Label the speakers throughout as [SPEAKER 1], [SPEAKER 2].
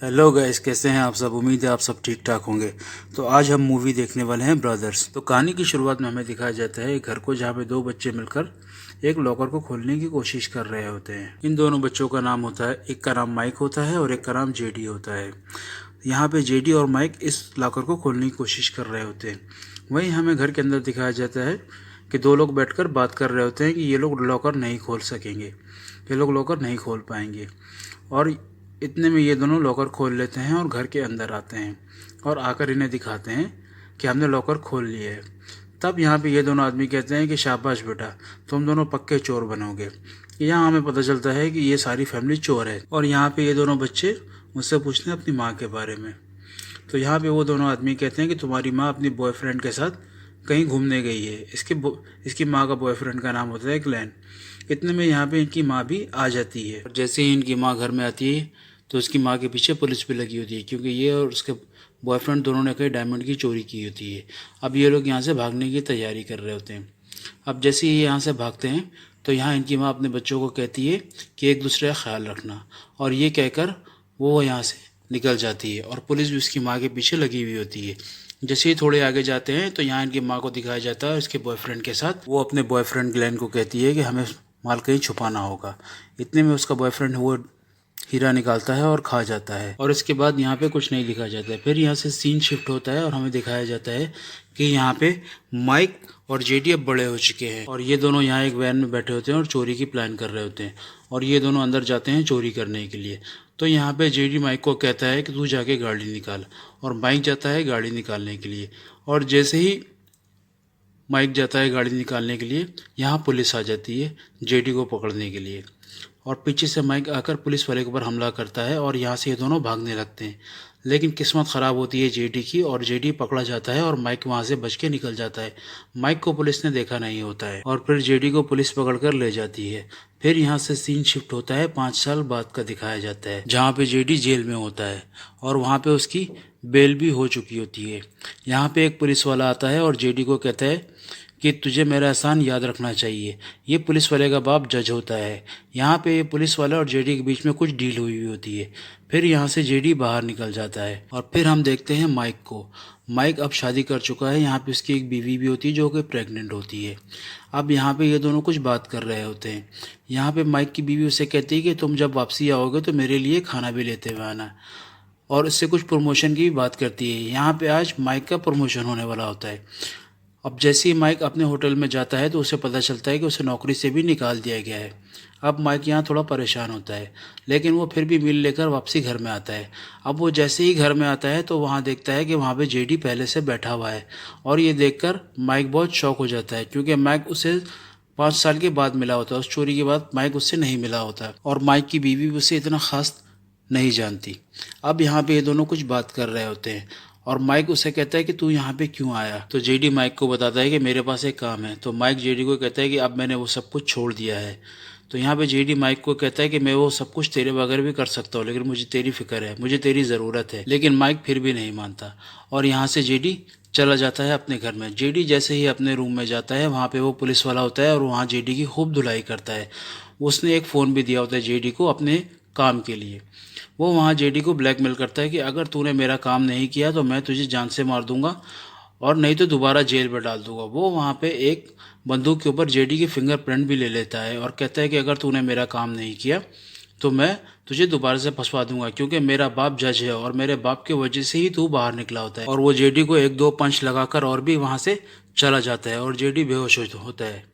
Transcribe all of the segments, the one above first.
[SPEAKER 1] Hello guys, कैसे हैं आप सब। उम्मीद है आप सब ठीक ठाक होंगे। तो आज हम मूवी देखने वाले हैं ब्रदर्स। तो कहानी की शुरुआत में हमें दिखाया जाता है एक घर को, जहाँ पे दो बच्चे मिलकर एक लॉकर को खोलने की कोशिश कर रहे होते हैं। इन दोनों बच्चों का नाम होता है, एक का नाम माइक होता है और एक का नाम जेडी होता है। यहाँ पे जेडी और माइक इस लॉकर को खोलने की कोशिश कर रहे होते हैं। वहीं हमें घर के अंदर दिखाया जाता है कि दो लोग बैठकर बात कर रहे होते हैं कि ये लोग लॉकर नहीं खोल सकेंगे, ये लोग लॉकर नहीं खोल पाएंगे। और इतने में ये दोनों लॉकर खोल लेते हैं और घर के अंदर आते हैं और आकर इन्हें दिखाते हैं कि हमने लॉकर खोल लिया है। तब यहाँ पे ये दोनों आदमी कहते हैं कि शाबाश बेटा, तुम दोनों पक्के चोर बनोगे। यहाँ हमें पता चलता है कि ये सारी फैमिली चोर है। और यहाँ पे ये दोनों बच्चे मुझसे पूछते हैं अपनी माँ के बारे में। तो यहाँ पे वो दोनों आदमी कहते हैं कि तुम्हारी माँ अपनी बॉयफ्रेंड के साथ कहीं घूमने गई है। इसकी माँ का बॉयफ्रेंड का नाम होता है ग्लेन। इतने में यहाँ पे इनकी माँ भी आ जाती है। और जैसे ही इनकी माँ घर में आती है तो उसकी माँ के पीछे पुलिस भी लगी होती है, क्योंकि ये और उसके बॉयफ्रेंड दोनों ने कहीं डायमंड की चोरी की होती है। अब ये लोग यहाँ से भागने की तैयारी कर रहे होते हैं। अब जैसे ही यहाँ से भागते हैं तो यहाँ इनकी माँ अपने बच्चों को कहती है कि एक दूसरे का ख्याल रखना, और ये कहकर वो यहाँ से निकल जाती है। और पुलिस भी उसकी माँ के पीछे लगी हुई होती है। जैसे ही थोड़े आगे जाते हैं तो यहाँ इनकी माँ को दिखाया जाता है उसके बॉयफ्रेंड के साथ। वो अपने बॉयफ्रेंड ग्लेन को कहती है कि हमें माल कहीं छुपाना होगा। इतने में उसका बॉयफ्रेंड वो हीरा निकालता है और खा जाता है। और इसके बाद यहाँ पे कुछ नहीं लिखा जाता है। फिर यहाँ से सीन शिफ्ट होता है और हमें दिखाया जाता है कि यहाँ पे माइक और जेडी अब बड़े हो चुके हैं और ये दोनों यहाँ एक वैन में बैठे होते हैं और चोरी की प्लान कर रहे होते हैं। और ये दोनों अंदर जाते हैं चोरी करने के लिए। तो यहाँ पे जेडी माइक को कहता है कि तू जाके गाड़ी निकाल, और माइक जाता है गाड़ी निकालने के लिए। और जैसे ही माइक जाता है गाड़ी निकालने के लिए, यहाँ पुलिस आ जाती है जेडी को पकड़ने के लिए। और पीछे से माइक आकर पुलिस वाले के ऊपर हमला करता है और यहाँ से ये दोनों भागने लगते हैं। लेकिन किस्मत ख़राब होती है जेडी की, और जेडी पकड़ा जाता है और माइक वहाँ से बच के निकल जाता है। माइक को पुलिस ने देखा नहीं होता है और फिर जेडी को पुलिस पकड़ कर ले जाती है। फिर यहाँ से सीन शिफ्ट होता है 5 साल बाद का दिखाया जाता है, जहाँ पे जेडी जेल में होता है और वहाँ पे उसकी बेल भी हो चुकी होती है। यहाँ पे एक पुलिस वाला आता है और जेडी को कहता है कि तुझे मेरा एहसान याद रखना चाहिए। ये पुलिस वाले का बाप जज होता है। यहाँ पे पुलिस वाला और जेडी के बीच में कुछ डील हुई होती है। फिर यहाँ से जेडी बाहर निकल जाता है और फिर हम देखते हैं माइक को। माइक अब शादी कर चुका है। यहाँ पे उसकी एक बीवी भी होती है जो कि प्रेग्नेंट होती है। अब यहाँ पे ये दोनों कुछ बात कर रहे होते हैं। यहाँ पे माइक की बीवी उससे कहती है कि तुम जब वापसी आओगे तो मेरे लिए खाना भी लेते हुए आना, और इससे कुछ प्रमोशन की भी बात करती है। यहाँ पे आज माइक का प्रमोशन होने वाला होता है। अब जैसे ही माइक अपने होटल में जाता है तो उसे पता चलता है कि उसे नौकरी से भी निकाल दिया गया है। अब माइक यहाँ थोड़ा परेशान होता है, लेकिन वो फिर भी मिल लेकर वापसी घर में आता है। अब वो जैसे ही घर में आता है तो वहाँ देखता है कि वहाँ पे जेडी पहले से बैठा हुआ है, और ये देखकर माइक बहुत शॉक हो जाता है, क्योंकि माइक उसे 5 साल के बाद मिला होता है। उस चोरी के बाद माइक उससे नहीं मिला होता और माइक की बीवी उसे इतना खास नहीं जानती। अब यहाँ पे ये दोनों कुछ बात कर रहे होते हैं और माइक उसे कहता है कि तू यहाँ पे क्यों आया। तो जेडी माइक को बताता है कि मेरे पास एक काम है। तो माइक जेडी को कहता है कि अब मैंने वो सब कुछ छोड़ दिया है। तो यहाँ पे जेडी माइक को कहता है कि मैं वो सब कुछ तेरे बगैर भी कर सकता हूँ, लेकिन मुझे तेरी फिक्र है, मुझे तेरी ज़रूरत है। लेकिन माइक फिर भी नहीं मानता और यहाँ से जेडी चला जाता है अपने घर में। जेडी जैसे ही अपने रूम में जाता है, वहाँ पे वो पुलिस वाला होता है और वहाँ जेडी की खूब धुलाई करता है। उसने एक फ़ोन भी दिया होता है जेडी को अपने काम के लिए। वो वहाँ जेडी को ब्लैकमेल करता है कि अगर तूने मेरा काम नहीं किया तो मैं तुझे जान से मार दूंगा, और नहीं तो दोबारा जेल में डाल दूंगा। वो वहाँ पे एक बंदूक के ऊपर जेडी की फिंगरप्रिंट भी ले लेता है और कहता है कि अगर तूने मेरा काम नहीं किया तो मैं तुझे दोबारा से फंसवा दूंगा, क्योंकि मेरा बाप जज है और मेरे बाप की वजह से ही तू बाहर निकला होता है। और वो जेडी को एक दो पंच लगाकर और भी वहाँ से चला जाता है और जेडी बेहोश होता है।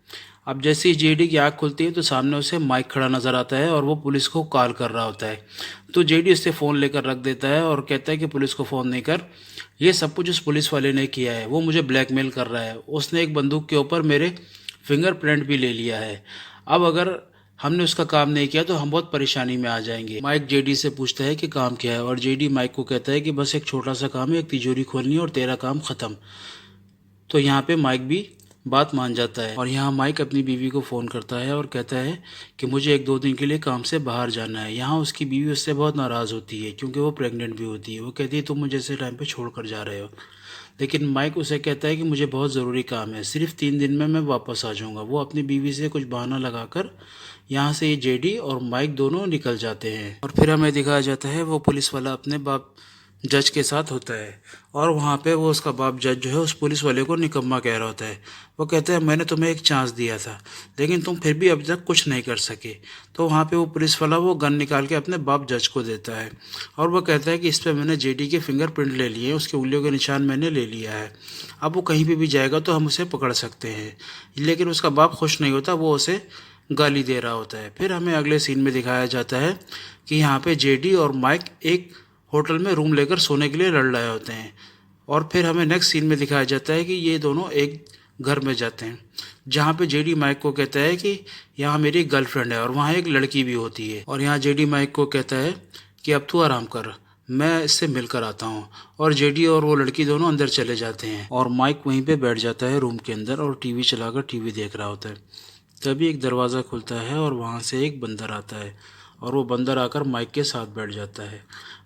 [SPEAKER 1] अब जैसे ही जेडी की आँख खुलती है तो सामने उसे माइक खड़ा नजर आता है और वो पुलिस को कॉल कर रहा होता है। तो जेडी उससे फ़ोन लेकर रख देता है और कहता है कि पुलिस को फ़ोन नहीं कर, ये सब कुछ उस पुलिस वाले ने किया है, वो मुझे ब्लैकमेल कर रहा है, उसने एक बंदूक के ऊपर मेरे फिंगरप्रिंट भी ले लिया है। अब अगर हमने उसका काम नहीं किया तो हम बहुत परेशानी में आ जाएंगे। माइक जेडी से पूछता है कि काम क्या है, और जेडी माइक को कहता है कि बस एक छोटा सा काम है, एक तिजोरी खोलनी है और तेरा काम ख़त्म। तो यहाँ पे माइक भी बात मान जाता है और यहाँ माइक अपनी बीवी को फ़ोन करता है और कहता है कि मुझे 1-2 दिन के लिए काम से बाहर जाना है। यहाँ उसकी बीवी उससे बहुत नाराज़ होती है, क्योंकि वो प्रेग्नेंट भी होती है। वो कहती है तुम मुझे ऐसे टाइम पे छोड़ कर जा रहे हो। लेकिन माइक उसे कहता है कि मुझे बहुत ज़रूरी काम है, सिर्फ 3 दिन में मैं वापस आ जाऊंगा। वो अपनी बीवी से कुछ बहाना लगाकर यहाँ से ये जेडी और माइक दोनों निकल जाते हैं। और फिर हमें दिखाया जाता है वो पुलिस वाला अपने बाप जज के साथ होता है, और वहाँ पे वो उसका बाप जज जो है उस पुलिस वाले को निकम्मा कह रहा होता है। वो कहता है मैंने तुम्हें एक चांस दिया था, लेकिन तुम फिर भी अभी तक कुछ नहीं कर सके। तो वहाँ पे वो पुलिस वाला वो गन निकाल के अपने बाप जज को देता है, और वो कहता है कि इस पर मैंने जेडी के फिंगरप्रिंट ले लिए हैं, उसकी उंगलियों के निशान मैंने ले लिया है। अब वो कहीं पर भी जाएगा तो हम उसे पकड़ सकते हैं। लेकिन उसका बाप खुश नहीं होता, वो उसे गाली दे रहा होता है। फिर हमें अगले सीन में दिखाया जाता है कि यहाँ पे जेडी और माइक एक होटल में रूम लेकर सोने के लिए लड़ रहे होते हैं। और फिर हमें नेक्स्ट सीन में दिखाया जाता है कि ये दोनों एक घर में जाते हैं, जहाँ पे जेडी माइक को कहता है कि यहाँ मेरी गर्लफ्रेंड है और वहाँ एक लड़की भी होती है। और यहाँ जेडी माइक को कहता है कि अब तू आराम कर, मैं इससे मिलकर आता हूँ। और जेडी और वो लड़की दोनों अंदर चले जाते हैं, और माइक वहीं पे बैठ जाता है रूम के अंदर और टीवी चलाकर टीवी देख रहा होता है। तभी एक दरवाज़ा खुलता है और वहाँ से एक बंदर आता है, और वो बंदर आकर माइक के साथ बैठ जाता है।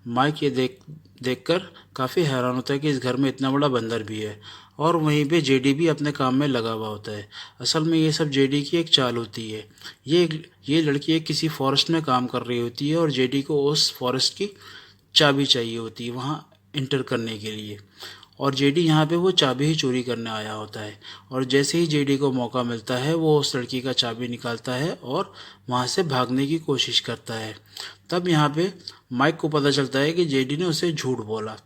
[SPEAKER 1] माइक ये देखकर काफ़ी हैरान होता है कि इस घर में इतना बड़ा बंदर भी है। और वहीं पे जेडी भी अपने काम में लगा हुआ होता है। असल में ये सब जेडी की एक चाल होती है। ये लड़की एक किसी फॉरेस्ट में काम कर रही होती है, और जेडी को उस फॉरेस्ट की चाबी चाहिए होती है वहाँ इंटर करने के लिए। और जेडी यहाँ पे वो चाबी ही चोरी करने आया होता है, और जैसे ही जेडी को मौका मिलता है वो उस लड़की का चाबी निकालता है और वहाँ से भागने की कोशिश करता है। तब यहाँ पे माइक को पता चलता है कि जेडी ने उसे झूठ बोला,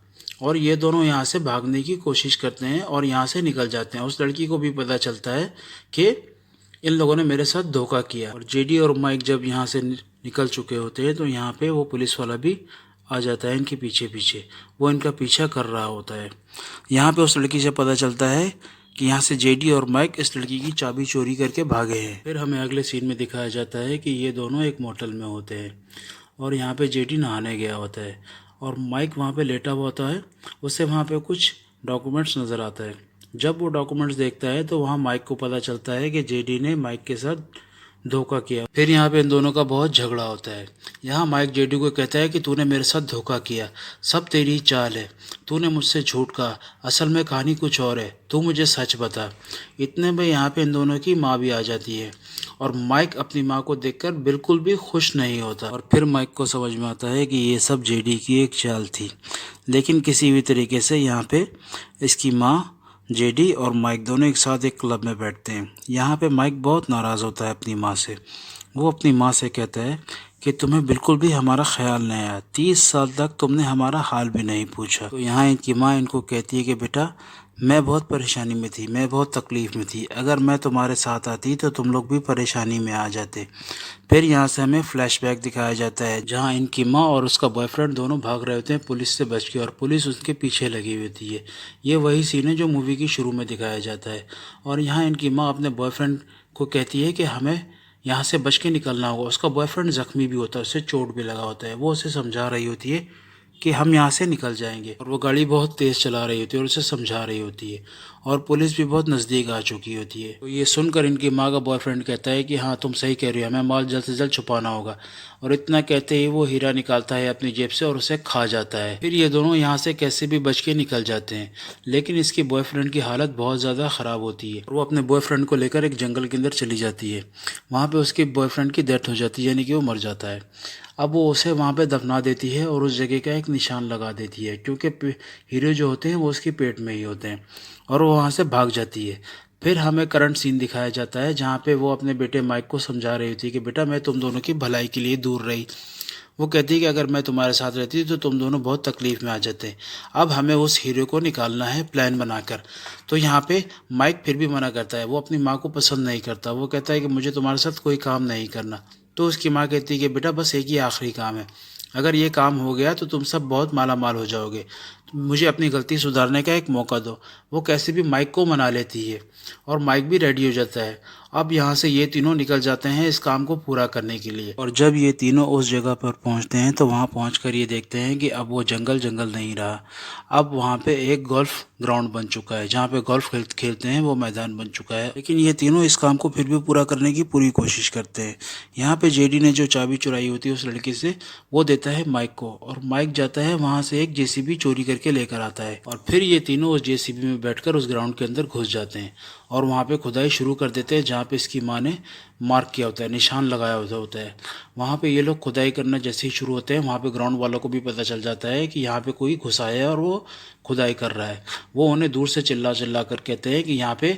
[SPEAKER 1] और ये दोनों यहाँ से भागने की कोशिश करते हैं और यहाँ से निकल जाते हैं। उस लड़की को भी पता चलता है कि इन लोगों ने मेरे साथ धोखा किया। और जेडी और माइक जब यहाँ से निकल चुके होते हैं तो यहाँ पे वो पुलिस वाला भी आ जाता है इनके पीछे पीछे, वो इनका पीछा कर रहा होता है। यहाँ पे उस लड़की से पता चलता है कि यहाँ से जेडी और माइक इस लड़की की चाबी चोरी करके भागे हैं। फिर हमें अगले सीन में दिखाया जाता है कि ये दोनों एक मोटल में होते हैं, और यहाँ पे जेडी नहाने गया होता है, और माइक वहाँ पे लेटा हुआ होता है। उससे वहाँ पे कुछ डॉक्यूमेंट्स नज़र आता है। जब वो डॉक्यूमेंट्स देखता है तो वहाँ माइक को पता चलता है कि जेडी ने माइक के साथ धोखा किया। फिर यहाँ पे इन दोनों का बहुत झगड़ा होता है। यहाँ माइक जेडी को कहता है कि तूने मेरे साथ धोखा किया, सब तेरी चाल है, तूने मुझसे झूठ कहा, असल में कहानी कुछ और है, तू मुझे सच बता। इतने में यहाँ पे इन दोनों की माँ भी आ जाती है, और माइक अपनी माँ को देखकर बिल्कुल भी खुश नहीं होता। और फिर माइक को समझ में आता है कि ये सब जेडी की एक चाल थी, लेकिन किसी भी तरीके से यहाँ पे इसकी माँ, जेडी और माइक दोनों एक साथ एक क्लब में बैठते हैं। यहाँ पे माइक बहुत नाराज़ होता है अपनी माँ से। वो अपनी माँ से कहता है कि तुम्हें बिल्कुल भी हमारा ख्याल नहीं आया, 30 साल तक तुमने हमारा हाल भी नहीं पूछा। तो यहाँ इनकी माँ इनको कहती है कि बेटा, मैं बहुत परेशानी में थी, मैं बहुत तकलीफ़ में थी, अगर मैं तुम्हारे साथ आती तो तुम लोग भी परेशानी में आ जाते। फिर यहाँ से हमें फ्लैशबैक दिखाया जाता है, जहाँ इनकी माँ और उसका बॉयफ्रेंड दोनों भाग रहे होते हैं पुलिस से बच के, और पुलिस उसके पीछे लगी हुई होती है। ये वही सीन है जो मूवी की शुरू में दिखाया जाता है। और यहाँ इनकी माँ अपने बॉयफ्रेंड को कहती है कि हमें यहाँ से बच के निकलना होगा। उसका बॉयफ्रेंड ज़ख्मी भी होता है, उससे चोट भी लगा होता है। वो उसे समझा रही होती है कि हम यहाँ से निकल जाएंगे, और वो गाड़ी बहुत तेज़ चला रही होती है और उसे समझा रही होती है, और पुलिस भी बहुत नज़दीक आ चुकी होती है। तो ये सुनकर इनकी माँ का बॉयफ्रेंड कहता है कि हाँ तुम सही कह रही हो, हमें माल जल्द से जल्द छुपाना होगा। और इतना कहते ही वो हीरा निकालता है अपनी जेब से और उसे खा जाता है। फिर ये दोनों यहाँ से कैसे भी बच के निकल जाते हैं, लेकिन इसकी बॉयफ्रेंड की हालत बहुत ज़्यादा ख़राब होती है। वो अपने बॉयफ्रेंड को लेकर एक जंगल के अंदर चली जाती है। वहाँ पर उसके बॉयफ्रेंड की डेथ हो जाती है, यानी कि वो मर जाता है। अब वो उसे वहाँ पे दफना देती है और उस जगह का एक निशान लगा देती है, क्योंकि हीरो जो होते हैं वो उसके पेट में ही होते हैं, और वो वहाँ से भाग जाती है। फिर हमें करंट सीन दिखाया जाता है, जहाँ पे वो अपने बेटे माइक को समझा रही होती है कि बेटा मैं तुम दोनों की भलाई के लिए दूर रही। वो कहती है कि अगर मैं तुम्हारे साथ रहती तो तुम दोनों बहुत तकलीफ़ में आ जाते। अब हमें उस हीरो को निकालना है प्लान बनाकर। तो यहाँ पे माइक फिर भी मना करता है, वो अपनी माँ को पसंद नहीं करता। वो कहता है कि मुझे तुम्हारे साथ कोई काम नहीं करना। तो उसकी माँ कहती है कि बेटा बस एक ही आखिरी काम है, अगर ये काम हो गया तो तुम सब बहुत माला माल हो जाओगे, मुझे अपनी गलती सुधारने का एक मौका दो। वो कैसे भी माइक को मना लेती है, और माइक भी रेडी हो जाता है, अब यहाँ से ये तीनों निकल जाते हैं इस काम को पूरा करने के लिए। और जब ये तीनों उस जगह पर पहुँचते हैं तो वहाँ पहुँचकर ये देखते हैं कि अब वो जंगल जंगल नहीं रहा, अब वहाँ पे एक गोल्फ ग्राउंड बन चुका है, जहाँ पे गोल्फ खेलते हैं वो मैदान बन चुका है। लेकिन ये तीनों इस काम को फिर भी पूरा करने की पूरी कोशिश करते हैं। यहाँ पे जेडी ने जो चाबी चुराई होती है उस लड़की से, वो देता है माइक को, और माइक जाता है वहाँ से एक जेसीबी चोरी करके लेकर आता है। और फिर ये तीनों उस जेसीबी में बैठकर उस ग्राउंड के अंदर घुस जाते हैं और वहाँ पे खुदाई शुरू कर देते हैं जहाँ पे इसकी माँ ने मार्क किया होता है, निशान लगाया होता है। वहाँ पे ये लोग खुदाई करना जैसे ही शुरू होते हैं, वहाँ पे ग्राउंड वालों को भी पता चल जाता है कि यहाँ पे कोई घुसा है और वो खुदाई कर रहा है। वो उन्हें दूर से चिल्ला चिल्ला कर कहते हैं कि यहाँ पे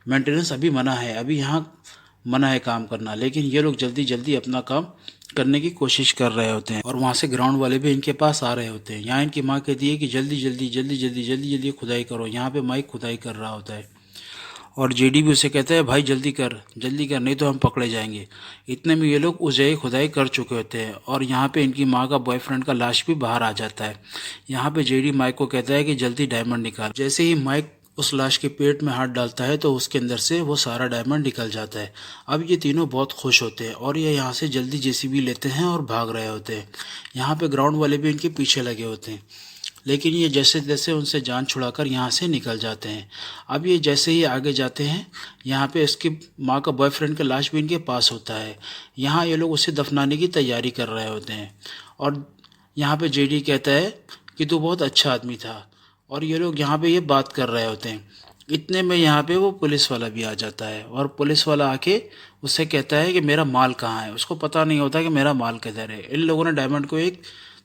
[SPEAKER 1] मेंटेनेंस अभी मना है, अभी यहाँ मना है काम करना। लेकिन ये लोग जल्दी जल्दी अपना काम करने की कोशिश कर रहे होते हैं और वहाँ से ग्राउंड वाले भी इनके पास आ रहे होते हैं। यहाँ इनकी माँ कहती है कि जल्दी जल्दी जल्दी जल्दी जल्दी जल्दी खुदाई करो। यहाँ पे माइक खुदाई कर रहा होता है और जेडी भी उसे कहता है भाई जल्दी कर नहीं तो हम पकड़े जाएंगे। इतने में ये लोग उस जगह खुदाई कर चुके होते हैं और यहाँ पे इनकी माँ का बॉयफ्रेंड का लाश भी बाहर आ जाता है। यहाँ पे जेडी माइक को कहता है कि जल्दी डायमंड निकाल। जैसे ही माइक उस लाश के पेट में हाथ डालता है तो उसके अंदर से वो सारा डायमंड निकल जाता है। अब ये तीनों बहुत खुश होते हैं और ये यहाँ से जल्दी जेसीबी लेते हैं और भाग रहे होते हैं। यहाँ पे ग्राउंड वाले भी इनके पीछे लगे होते हैं, लेकिन ये जैसे तैसे उनसे जान छुड़ाकर यहाँ से निकल जाते हैं। अब ये जैसे ही आगे जाते हैं, यहाँ पे इसकी माँ का बॉयफ्रेंड का लाश भी इनके पास होता है। यहाँ ये लोग उसे दफनाने की तैयारी कर रहे होते हैं और यहाँ पे जेडी कहता है कि तू बहुत अच्छा आदमी था, और ये लोग यहाँ पे ये बात कर रहे होते हैं। इतने में यहाँ पे वो पुलिस वाला भी आ जाता है और पुलिस वाला आके उससे कहता है कि मेरा माल कहाँ है। उसको पता नहीं होता कि मेरा माल किधर है। इन लोगों ने डायमंड को एक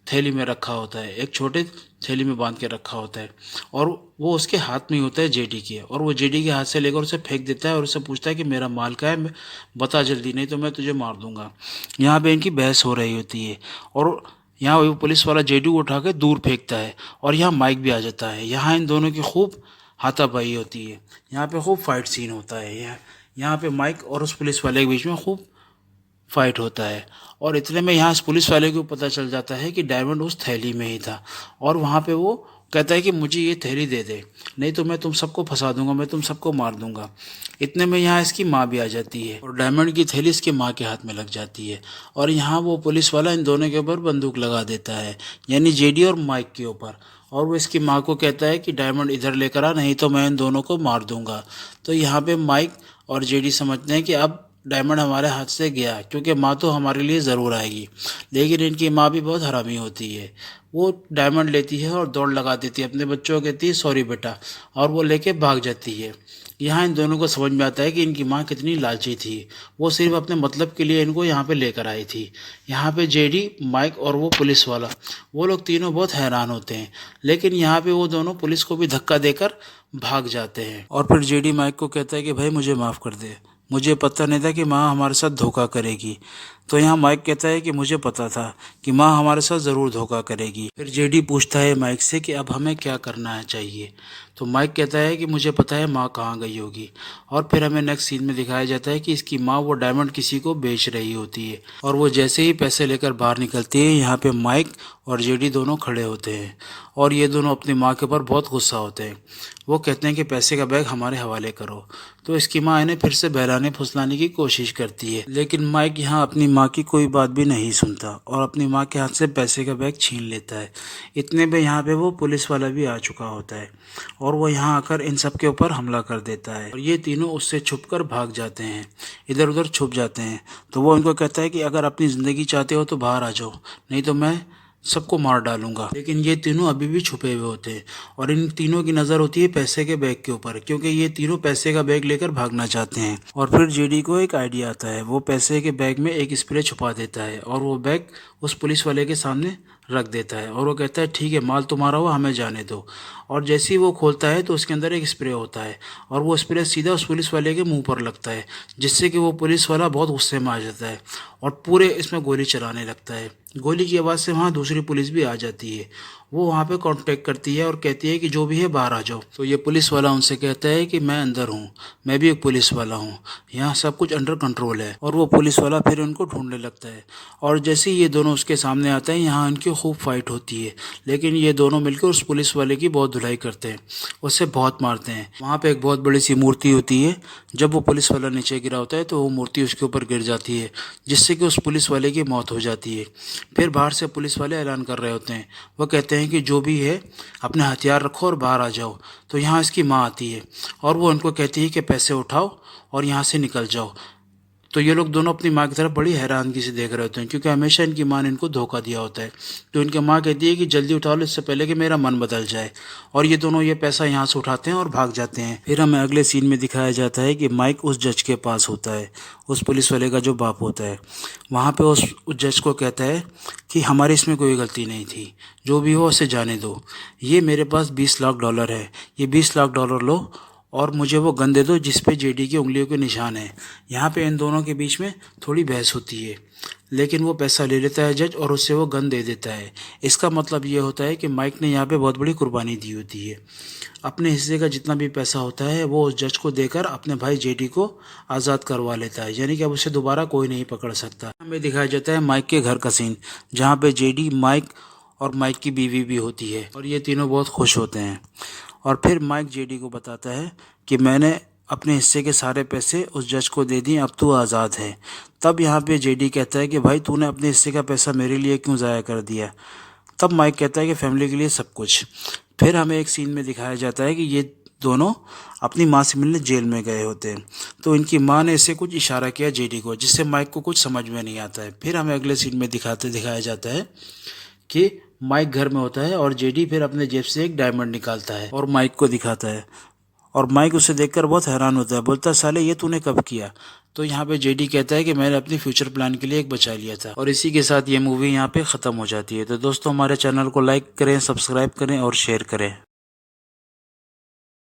[SPEAKER 1] थैली में रखा होता है, एक छोटे थैली में बांध के रखा होता है और वो उसके हाथ में ही होता है जेडी के, और वो जेडी के हाथ से लेकर उसे फेंक देता है और उससे पूछता है कि मेरा माल का है, बता जल्दी नहीं तो मैं तुझे मार दूंगा। यहाँ पे इनकी बहस हो रही होती है और यहाँ वो पुलिस वाला जेडी को उठा के दूर फेंकता है और यहाँ माइक भी आ जाता है। यहाँ इन दोनों की खूब हाथापाई होती है, यहाँ पे खूब फाइट सीन होता है। यहाँ पे माइक और उस पुलिस वाले के बीच में खूब फाइट होता है और इतने में यहाँ पुलिस वाले को पता चल जाता है कि डायमंड उस थैली में ही था और वहाँ पे वो कहता है कि मुझे ये थैली दे दे, नहीं तो मैं तुम सबको फंसा दूंगा, मैं तुम सबको मार दूंगा। इतने में यहाँ इसकी माँ भी आ जाती है और डायमंड की थैली इसकी माँ के हाथ में लग जाती है और यहाँ वो पुलिस वाला इन दोनों के ऊपर बंदूक लगा देता है, यानी जेडी और माइक के ऊपर, और वो इसकी माँ को कहता है कि डायमंड इधर लेकर आ, नहीं तो मैं इन दोनों को मार दूंगा। तो यहाँ पे माइक और जेडी समझते हैं कि अब डायमंड हमारे हाथ से गया, क्योंकि माँ तो हमारे लिए ज़रूर आएगी। लेकिन इनकी माँ भी बहुत हरामी होती है। वो डायमंड लेती है और दौड़ लगा देती है, अपने बच्चों को कहती है सॉरी बेटा, और वो लेके भाग जाती है। यहाँ इन दोनों को समझ में आता है कि इनकी माँ कितनी लालची थी, वो सिर्फ अपने मतलब के लिए इनको यहाँ पे लेकर आई थी। यहाँ पे जेडी, माइक और वो पुलिस वाला, वो लोग तीनों बहुत हैरान होते हैं, लेकिन यहाँ पे वो दोनों पुलिस को भी धक्का देकर भाग जाते हैं। और फिर जेडी माइक को कहता है कि भाई मुझे माफ़ कर दे, मुझे पता नहीं था कि माँ हमारे साथ धोखा करेगी। तो यहाँ माइक कहता है कि मुझे पता था कि माँ हमारे साथ ज़रूर धोखा करेगी। फिर जेडी पूछता है माइक से कि अब हमें क्या करना चाहिए। तो माइक कहता है कि मुझे पता है माँ कहाँ गई होगी। और फिर हमें नेक्स्ट सीन में दिखाया जाता है कि इसकी माँ वो डायमंड किसी को बेच रही होती है और वो जैसे ही पैसे लेकर बाहर निकलती है, यहाँ पे माइक और जेडी दोनों खड़े होते हैं और ये दोनों अपनी माँ के ऊपर बहुत गुस्सा होते हैं। वो कहते हैं कि पैसे का बैग हमारे हवाले करो। तो इसकी माँ इन्हें फिर से बहलाने फुसलाने की कोशिश करती है, लेकिन माइक यहाँ अपनी माँ की कोई बात भी नहीं सुनता और अपनी माँ के हाथ से पैसे का बैग छीन लेता है। इतने में यहाँ पे वो पुलिस वाला भी आ चुका होता है और वो यहाँ आकर इन सब के ऊपर हमला कर देता है और ये तीनों उससे छुपकर भाग जाते हैं, इधर उधर छुप जाते हैं। तो वो इनको कहता है कि अगर अपनी ज़िंदगी चाहते हो तो बाहर आ जाओ, नहीं तो मैं सबको मार डालूंगा। लेकिन ये तीनों अभी भी छुपे हुए होते हैं और इन तीनों की नज़र होती है पैसे के बैग के ऊपर, क्योंकि ये तीनों पैसे का बैग लेकर भागना चाहते हैं। और फिर जेडी को एक आइडिया आता है, वो पैसे के बैग में एक स्प्रे छुपा देता है और वो बैग उस पुलिस वाले के सामने रख देता है और वो कहता है ठीक है माल तुम्हारा हुआ, हमें जाने दो। और जैसे ही वो खोलता है तो उसके अंदर एक स्प्रे होता है और वो स्प्रे सीधा उस पुलिस वाले के मुंह पर लगता है, जिससे कि वो पुलिस वाला बहुत गुस्से में आ जाता है और पूरे इसमें गोली चलाने लगता है। गोली की आवाज़ से वहाँ दूसरी पुलिस भी आ जाती है। वो वहाँ पे कांटेक्ट करती है और कहती है कि जो भी है बाहर आ जाओ। तो ये पुलिस वाला उनसे कहता है कि मैं अंदर हूँ, मैं भी एक पुलिस वाला हूँ, यहाँ सब कुछ अंडर कंट्रोल है। और वो पुलिस वाला फिर उनको ढूंढने लगता है। और जैसे ही ये दोनों उसके सामने आते हैं, यहाँ इनकी खूब फाइट होती है। लेकिन ये दोनों मिलकर उस पुलिस वाले की बहुत धुलाई करते हैं, उससे बहुत मारते हैं। वहाँ पे एक बहुत बड़ी सी मूर्ति होती है। जब वो पुलिस वाला नीचे गिरा होता है तो वो मूर्ति उसके ऊपर गिर जाती है, जिससे कि उस पुलिस वाले की मौत हो जाती है। फिर बाहर से पुलिस वाले ऐलान कर रहे होते हैं। वो कहते हैं कि जो भी है अपने हथियार रखो और बाहर आ जाओ। तो यहाँ इसकी माँ आती है और वो उनको कहती है कि पैसे उठाओ और यहाँ से निकल जाओ। तो ये लोग दोनों अपनी माँ की तरफ बड़ी हैरानगी से देख रहे होते हैं, क्योंकि हमेशा इनकी माँ ने इनको धोखा दिया होता है। तो इनकी माँ कहती है कि जल्दी उठा लो इससे पहले कि मेरा मन बदल जाए। और ये दोनों ये पैसा यहाँ से उठाते हैं और भाग जाते हैं। फिर हमें अगले सीन में दिखाया जाता है कि माइक उस जज के पास होता है, उस पुलिस वाले का जो बाप होता है। वहाँ पे उस जज को कहता है कि हमारी इसमें कोई गलती नहीं थी, जो भी हो उसे जाने दो। ये मेरे पास $20 लाख है, ये $20 लाख लो और मुझे वो गन दे दो जिस पे जेडी की उंगलियों के निशान है। यहाँ पे इन दोनों के बीच में थोड़ी बहस होती है, लेकिन वो पैसा ले लेता है जज और उससे वो गन दे देता है। इसका मतलब ये होता है कि माइक ने यहाँ पे बहुत बड़ी कुर्बानी दी होती है। अपने हिस्से का जितना भी पैसा होता है वो उस जज को देकर अपने भाई जेडी को आज़ाद करवा लेता है, यानी कि अब उसे दोबारा कोई नहीं पकड़ सकता। हमें दिखाया जाता है माइक के घर का सीन, जहाँ पे जेडी, माइक और माइक की बीवी भी होती है और ये तीनों बहुत खुश होते हैं। और फिर माइक जेडी को बताता है कि मैंने अपने हिस्से के सारे पैसे उस जज को दे दिए, अब तू आज़ाद है। तब यहाँ पे जेडी कहता है कि भाई तूने अपने हिस्से का पैसा मेरे लिए क्यों ज़ाया कर दिया। तब माइक कहता है कि फैमिली के लिए सब कुछ। फिर हमें एक सीन में दिखाया जाता है कि ये दोनों अपनी माँ से मिलने जेल में गए होते हैं। तो इनकी माँ ने इसे कुछ इशारा किया जेडी को, जिससे माइक को कुछ समझ में नहीं आता है। फिर हमें अगले सीन में दिखाया जाता है कि माइक घर में होता है और जेडी फिर अपने जेब से एक डायमंड निकालता है और माइक को दिखाता है। और माइक उसे देखकर बहुत हैरान होता है, बोलता है साले ये तूने कब किया। तो यहाँ पे जेडी कहता है कि मैंने अपनी फ्यूचर प्लान के लिए एक बचा लिया था। और इसी के साथ ये मूवी यहाँ पे ख़त्म हो जाती है। तो दोस्तों हमारे चैनल को लाइक करें, सब्सक्राइब करें और शेयर करें।